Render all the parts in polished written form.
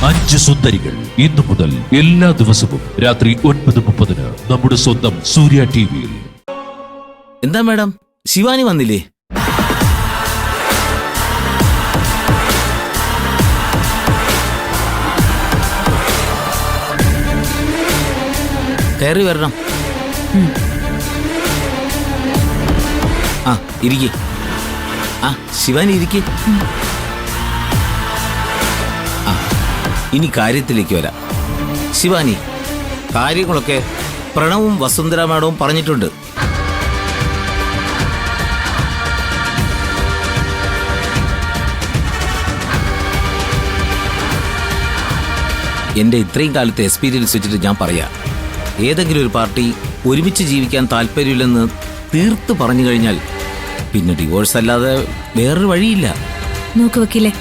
5 സുന്ദരികൾ ഇന്നു മുതൽ എല്ലാ ദിവസവും രാത്രി 9:30 നമ്മുടെ സ്വന്തം സൂര്യ ടിവിയിൽ. എന്താ മാഡം, ശിവാനി വന്നില്ലേ? കയറി വരണം. ആ ഇരിക്കേ. ആ ശിവാനി ഇരിക്കേ. ആ ഇനി കാര്യത്തിലേക്ക് വരാം. ശിവാനി, കാര്യങ്ങളൊക്കെ പ്രണവും വസുന്ധര മാഡവും പറഞ്ഞിട്ടുണ്ട്. എൻ്റെ ഇത്രയും കാലത്തെ എക്സ്പീരിയൻസ് വെച്ചിട്ട് ഞാൻ പറയാം, ഏതെങ്കിലും ഒരു പാർട്ടി ഒരുമിച്ച് ജീവിക്കാൻ താല്പര്യമില്ലെന്ന് തീർത്ത് പറഞ്ഞു കഴിഞ്ഞാൽ പിന്നെ ഡിവോഴ്സ് അല്ലാതെ വേറൊരു വഴിയില്ല. നോക്ക് വക്കീലെ,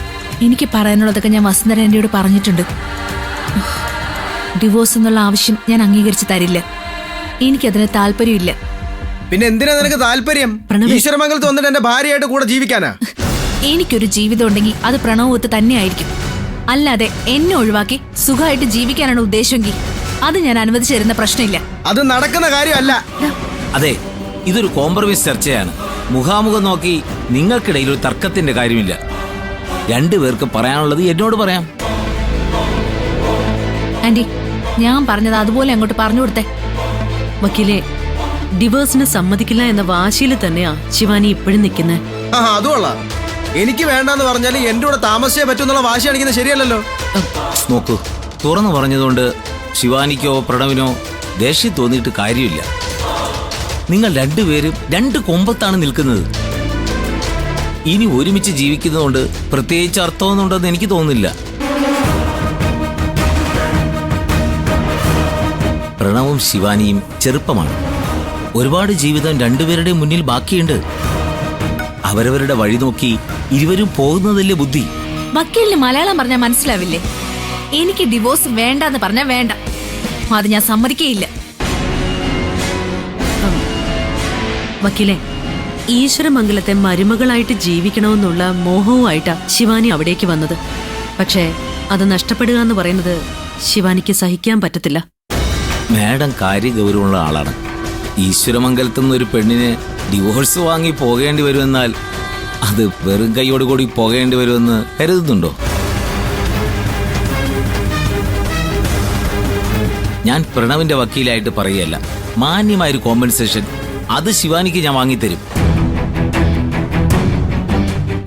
എനിക്ക് പറയാനുള്ളതൊക്കെ ഞാൻ വസുന്ധര ആന്റിയോട് പറഞ്ഞിട്ടുണ്ട്. ഡിവോഴ്സ് എന്നുള്ള ആവശ്യം ഞാൻ അംഗീകരിച്ച് തരില്ല. എനിക്കതിന് താല്പര്യമില്ല. പിന്നെ എന്തിനാ നിനക്ക് താല്പര്യം? ഈശ്വരമംഗലത്ത് വന്നിട്ട് എന്റെ ഭാര്യയായിട്ട് കൂടെ ജീവിക്കാനാ? എനിക്കൊരു ജീവിതം ഉണ്ടെങ്കിൽ അത് പ്രണവത്ത് തന്നെയായിരിക്കും. അല്ലാതെ എന്നെ ഒഴിവാക്കി സുഖമായിട്ട് ജീവിക്കാനാണ് ഉദ്ദേശമെങ്കിൽ അത് ഞാൻ അനുവദിച്ചു തരുന്ന പ്രശ്നമില്ല. അത് നടക്കുന്ന കാര്യമല്ല. അതെ, ഇതൊരു കോംപ്രമൈസ് ചർച്ചയാണ്. മുഖാമുഖം നോക്കി നിങ്ങൾക്കിടയിൽ ഒരു തർക്കത്തിന്റെ കാര്യമില്ല. രണ്ടുപേർക്ക് പറയാനുള്ളത് എന്നോട് പറയാം. ആന്റി, ഞാൻ പറഞ്ഞത് അതുപോലെ അങ്ങോട്ട് പറഞ്ഞു കൊടുത്തേ. വക്കീലെ, ഡിവോഴ്സിന് സമ്മതിക്കില്ല എന്ന വാശിയിൽ തന്നെയാ ശിവാനി ഇപ്പോഴും നിൽക്കുന്നത്. ആ അതുകൊള്ള. എനിക്ക് വേണ്ടെന്ന് പറഞ്ഞാൽ എന്റെ കൂടെ താമസിച്ചേ പറ്റൂന്നുള്ള വാശി കാണിക്കുന്നത് ശരിയല്ലല്ലോ. നോക്കൂ, തുറന്നു പറഞ്ഞതുകൊണ്ട് ശിവാനിക്കോ പ്രണവിനോ ദേഷ്യം തോന്നിയിട്ട് കാര്യമില്ല. നിങ്ങൾ രണ്ടുപേരും രണ്ട് കൊമ്പത്താണ് നിൽക്കുന്നത്. ഇനി ഒരുമിച്ച് ജീവിക്കുന്നതുകൊണ്ട് പ്രത്യേകിച്ച് അർത്ഥമൊന്നുണ്ടെന്ന് എനിക്ക് തോന്നുന്നില്ല. പ്രണവും ശിവാനിയും ചെറുപ്പമാണ്. ഒരുപാട് ജീവിതം രണ്ടുപേരുടെയും മുന്നിൽ ബാക്കിയുണ്ട്. അവരവരുടെ വഴി നോക്കി ഇരുവരും പോകുന്നതല്ലേ ബുദ്ധി. വക്കീലിന് മലയാളം പറഞ്ഞാൽ മനസ്സിലാവില്ലേ? എനിക്ക് ഡിവോഴ്സ് വേണ്ടെന്ന് പറഞ്ഞാൽ വേണ്ട, അത് ഞാൻ സമ്മതിക്കേയില്ല. വക്കീലെ, ഈശ്വരമംഗലത്തെ മരുമകളായിട്ട് ജീവിക്കണമെന്നുള്ള മോഹവുമായിട്ടാ ശിവാനി അവിടേക്ക് വന്നത്. പക്ഷേ അത് നഷ്ടപ്പെടുക എന്ന് പറയുന്നത് ശിവാനിക്ക് സഹിക്കാൻ പറ്റത്തില്ല. മാഡം കാര്യഗൗരവമുള്ള ആളാണ്. ഈശ്വരമംഗലത്തുനിന്ന് ഒരു പെണ്ണിന് ഡിവോഴ്സ് വാങ്ങി പോകേണ്ടി വരുമെന്നാൽ അത് വെറും കൈയോടുകൂടി പോകേണ്ടി വരുമെന്ന് കരുതുന്നുണ്ടോ? ഞാൻ പ്രണവിന്റെ വക്കീലായിട്ട് പറയുകയല്ല. മാന്യമായൊരു കോമ്പൻസേഷൻ അത് ശിവാനിക്ക് ഞാൻ വാങ്ങിത്തരും.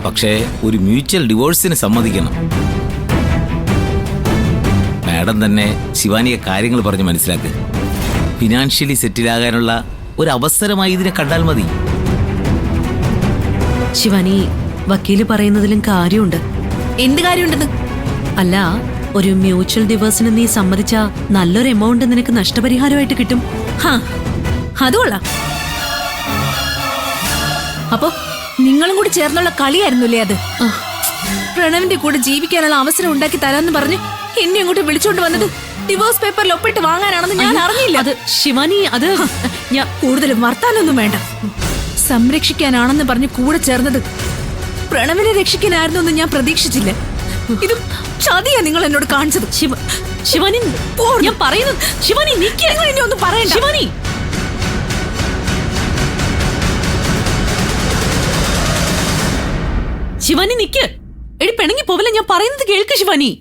പക്ഷേ ഒരു മ്യൂച്വൽ ഡിവോഴ്സിന് സമ്മതിക്കണം. മാഡം തന്നെ ശിവാനിയെ കാര്യങ്ങൾ പറഞ്ഞ് മനസ്സിലാക്കുക. ഫിനാൻഷ്യലി സെറ്റിലാകാനുള്ള ഒരു അവസരമായി ഇതിനെ കണ്ടാൽ മതി. ശിവാനി, വക്കീല് പറയുന്നതിലും കാര്യമുണ്ട്. എന്ത് കാര്യമുണ്ടെന്ന്? അല്ല, ഒരു മ്യൂച്വൽ ഡിവോഴ്സിന് നീ സമ്മതിച്ച നല്ലൊരു എമൗണ്ട് നിനക്ക് നഷ്ടപരിഹാരമായിട്ട് കിട്ടും. അതുകൊള്ളാം. അപ്പോ നിങ്ങളും കൂടി ചേർന്നുള്ള കളിയായിരുന്നില്ലേ അത്? പ്രണവിന്റെ കൂടെ ജീവിക്കാനുള്ള അവസരം ഉണ്ടാക്കി തരാന്ന് പറഞ്ഞ് എന്നെ അങ്ങോട്ട് വിളിച്ചോണ്ട് വന്നത് ഡിവോഴ്സ് പേപ്പറിൽ ഒപ്പിട്ട് വാങ്ങാനാണെന്ന് ഞാൻ അറിഞ്ഞില്ല. അത് ശിവാനി, അത് ഞാൻ കൂടുതലും വർത്താനൊന്നും വേണ്ട. സംരക്ഷിക്കാനാണെന്ന് പറഞ്ഞ് കൂടെ ചേർന്നത് പ്രണവിനെ രക്ഷിക്കാനായിരുന്നു എന്ന് ഞാൻ പ്രതീക്ഷിച്ചില്ല. ഇത് ചതിയാ നിങ്ങൾ എന്നോട് കാണിച്ചത്. ശിവാനി, ഞാൻ പറയുന്നത് ശിവാനി, ഇനി ഒന്നും പറയണ്ട. ശിവാനി, ശിവാനി നിക്ക്. എടി പെണങ്ങി പോവല്ല, ഞാൻ പറയുന്നത് കേൾക്ക് ശിവാനി.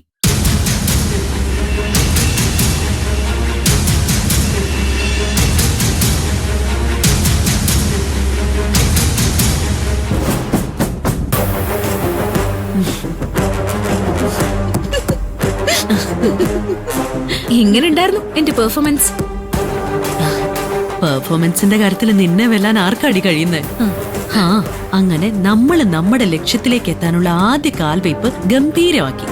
എങ്ങനെ ഉണ്ടായിരുന്നു എന്റെ പെർഫോമൻസ്? പെർഫോമൻസിന്റെ കാര്യത്തിൽ നിന്നെ വെല്ലാൻ ആർക്കടി കഴിയുന്നേ? അങ്ങനെ നമ്മൾ നമ്മുടെ ലക്ഷ്യത്തിലേക്ക് എത്താനുള്ള ആദ്യ കാൽവയ്പ് ഗംഭീരമാക്കി.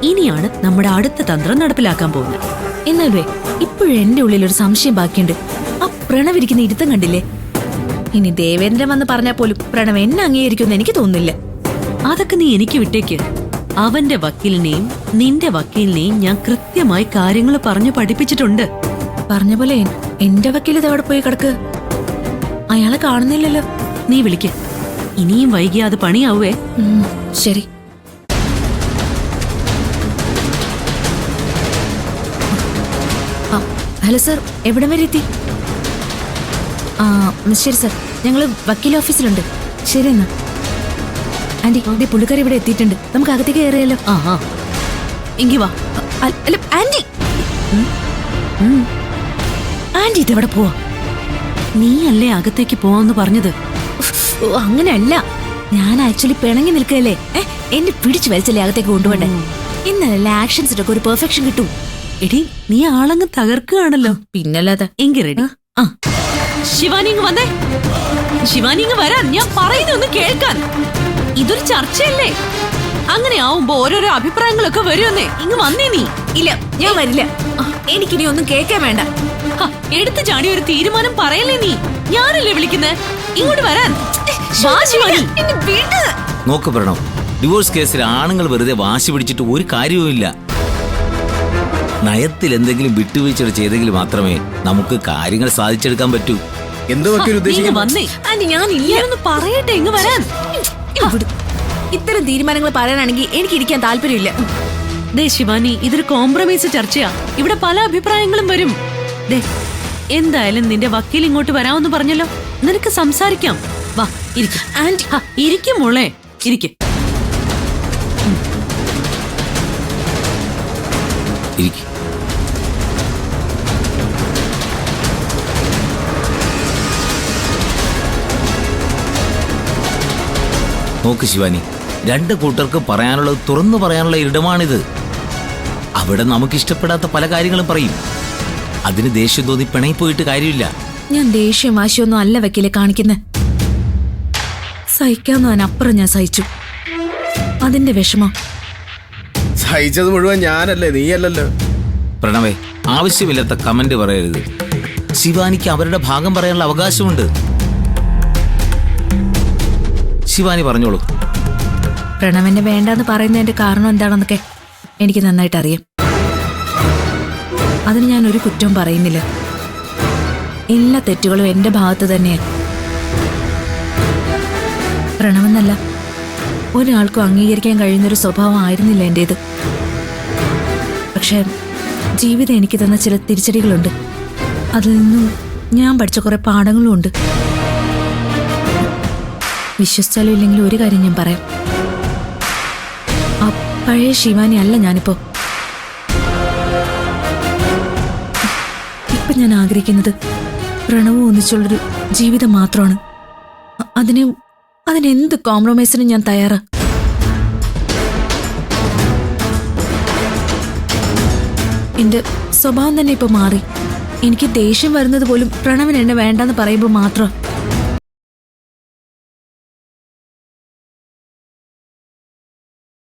ഇനിയാണ് നമ്മുടെ അടുത്ത തന്ത്രം നടപ്പിലാക്കാൻ പോകുന്നത്. എന്നാലേ ഇപ്പോഴും എന്റെ ഉള്ളിൽ ഒരു സംശയം ബാക്കിയുണ്ട്. ആ പ്രണവിരിക്കുന്ന ഇരുത്തം കണ്ടില്ലേ? ഇനി ദേവേന്ദ്രൻ വന്ന് പറഞ്ഞാൽ പോലും പ്രണവ് എന്നെ അംഗീകരിക്കുമെന്ന് എനിക്ക് തോന്നുന്നില്ല. അതൊക്കെ നീ എനിക്ക് വിട്ടേക്ക്. അവന്റെ വക്കീലിനെയും നിന്റെ വക്കീലിനെയും ഞാൻ കൃത്യമായി കാര്യങ്ങൾ പറഞ്ഞു പഠിപ്പിച്ചിട്ടുണ്ട്. പറഞ്ഞ പോലെ എന്റെ വക്കീൽ ഇതവിടെ പോയി കിടക്ക്. അയാളെ കാണുന്നില്ലല്ലോ. നീ വിളിക്ക്. ഇനിയും വൈകിയാ അത് പണിയാവേ. ശരി. ഹലോ സർ, എവിടം വരെ എത്തി? ശരി സർ, ഞങ്ങൾ വക്കീൽ ഓഫീസിലുണ്ട്. ശരി എന്നാ. ആന്റി, ഇതേ പുള്ളിക്കാരി ഇവിടെ എത്തിയിട്ടുണ്ട്. നമുക്ക് അകത്തേക്ക് കയറിയാലോ? ആ എങ്കി വാ. അല്ല ആന്റി, ആന്റി ഇതെവിടെ പോവാ? നീ അല്ലേ അകത്തേക്ക് പോവാന്ന് പറഞ്ഞത്? ഓ, അങ്ങനെയല്ല. ഞാൻ ആക്ച്വലി പിണങ്ങി നിൽക്കല്ലേ. എന്നെ പിടിച്ചു വലിച്ചല്ലേ അകത്തേക്ക് കൊണ്ടുപോണ്ടേ. ഇന്നലെ ആക്ഷൻസിനൊക്കെ ഒരു പെർഫെക്ഷൻ കിട്ടും. എടി നീ ആളങ്ങ് തകർക്കുകയാണല്ലോ. പിന്നല്ലാതെ. എങ്കി റെഡി. ആ ശിവാനി ഇങ്ങ് വന്നേ. ശിവാനി ഇങ്ങ് വരാൻ. ഞാൻ പറയുന്നൊന്ന് കേൾക്കാൻ. ഇതൊരു ചർച്ചയല്ലേ? അങ്ങനെ ആവുമ്പോ ഓരോരോ അഭിപ്രായങ്ങളൊക്കെ വരുമെന്നേ. ഇങ്ങ് വന്നേ നീ. ഇല്ല, ഞാൻ വരില്ല. എനിക്കിനി ഒന്നും കേൾക്കാൻ വേണ്ട. എടുത്തു ചാടി ഒരു തീരുമാനം പറയല്ലേ നീ. ഞാനല്ലേ വിളിക്കുന്നേ. ഇങ്ങോട്ട് വരാൻ. വാ ശിവാനി. നോക്ക് പ്രണവ്, ഡിവോഴ്സ് കേസിൽ ആണുങ്ങൾ വെറുതെ വാശി പിടിച്ചിട്ട് ഒരു കാര്യവുമില്ല. നയത്തിൽ എന്തെങ്കിലും വിട്ടുവീഴ്ച ചെയ്തെങ്കിൽ മാത്രമേ നമുക്ക് കാര്യങ്ങൾ സാധിച്ചെടുക്കാൻ പറ്റൂ. എന്തോ വക്കീൽ നീ ഉദ്ദേശിക്കുന്നത്? വന്നേ. ആന്റി, ഞാനില്ല. ഞാനൊന്ന് പറയട്ടെ. ഇങ്ങ് വരാൻ. ഇത്തരം തീരുമാനങ്ങൾ പറയാനാണെങ്കിൽ എനിക്ക് ഇരിക്കാൻ താല്പര്യമില്ല. ദേ ശിവാനി, ഇതൊരു കോംപ്രമൈസ് ചർച്ചയാ. ഇവിടെ പല അഭിപ്രായങ്ങളും വരും. ദേ എന്തായാലും നിന്റെ വക്കീൽ ഇങ്ങോട്ട് വരാമെന്ന് പറഞ്ഞല്ലോ. നിനക്ക് സംസാരിക്കാം. വാ ഇരിക്കും. ആന്റി, ഇരിക്കും മോളെ, ഇരിക്കും. ഇരിക്ക്. നോക്ക് ശിവാനി, രണ്ട് കൂട്ടർക്ക് പറയാനുള്ളത് തുറന്നു പറയാനുള്ള ഇടമാണിത്. അവിടെ നമുക്ക് ഇഷ്ടപ്പെടാത്ത പല കാര്യങ്ങളും പറയും. അതിന് ദേഷ്യം തോന്നി പിണങ്ങി പോയിട്ട് കാര്യമില്ല. ഞാൻ ദേഷ്യം വാശിയൊന്നും അല്ല വക്കീലെ കാണിക്കുന്നത്. സഹിക്കാവുന്നതിനപ്പുറം ഞാൻ സഹിച്ചു. അതിന്റെ വിഷമം. സഹിച്ചത് മുഴുവൻ ഞാനല്ലേ, നീയല്ലല്ലോ. പ്രണവേ, ആവശ്യമില്ലാത്ത കമന്റ് പറയരുത്. ശിവാനിക്ക് അവരുടെ ഭാഗം പറയാനുള്ള അവകാശമുണ്ട്. ശിവാനി പറഞ്ഞോളൂ. പ്രണവനെ വേണ്ടെന്ന് പറയുന്നതിന്റെ കാരണം എന്താണെന്നൊക്കെ എനിക്ക് നന്നായിട്ട് അറിയാം. അതിന് ഞാൻ ഒരു കുറ്റവും പറയുന്നില്ല. എല്ലാ തെറ്റുകളും എന്റെ ഭാഗത്ത് തന്നെയാണ്. പ്രണവെന്നല്ല, ഒരാൾക്കും അംഗീകരിക്കാൻ കഴിയുന്നൊരു സ്വഭാവം ആയിരുന്നില്ല എന്റേത്. പക്ഷെ ജീവിതം എനിക്ക് തന്ന ചില തിരിച്ചടികളുണ്ട്. അതിൽ നിന്നും ഞാൻ പഠിച്ച കുറെ പാഠങ്ങളും ഉണ്ട്. വിശ്വസിച്ചാലും ഇല്ലെങ്കിലും ഒരു കാര്യം ഞാൻ പറയാം. ആ പഴയ ശിവാനി അല്ല ഞാനിപ്പോ. ഇപ്പൊ ഞാൻ ആഗ്രഹിക്കുന്നത് പ്രണവും ഒന്നിച്ചുള്ളൊരു ജീവിതം മാത്രമാണ്. അതിനെന്ത് കോംപ്രമൈസിനും ഞാൻ തയ്യാറാ. എന്റെ സ്വഭാവം തന്നെ ഇപ്പൊ മാറി. എനിക്ക് ദേഷ്യം വരുന്നത് പോലും പ്രണവൻ എന്നെ വേണ്ടെന്ന് പറയുമ്പോൾ മാത്രം.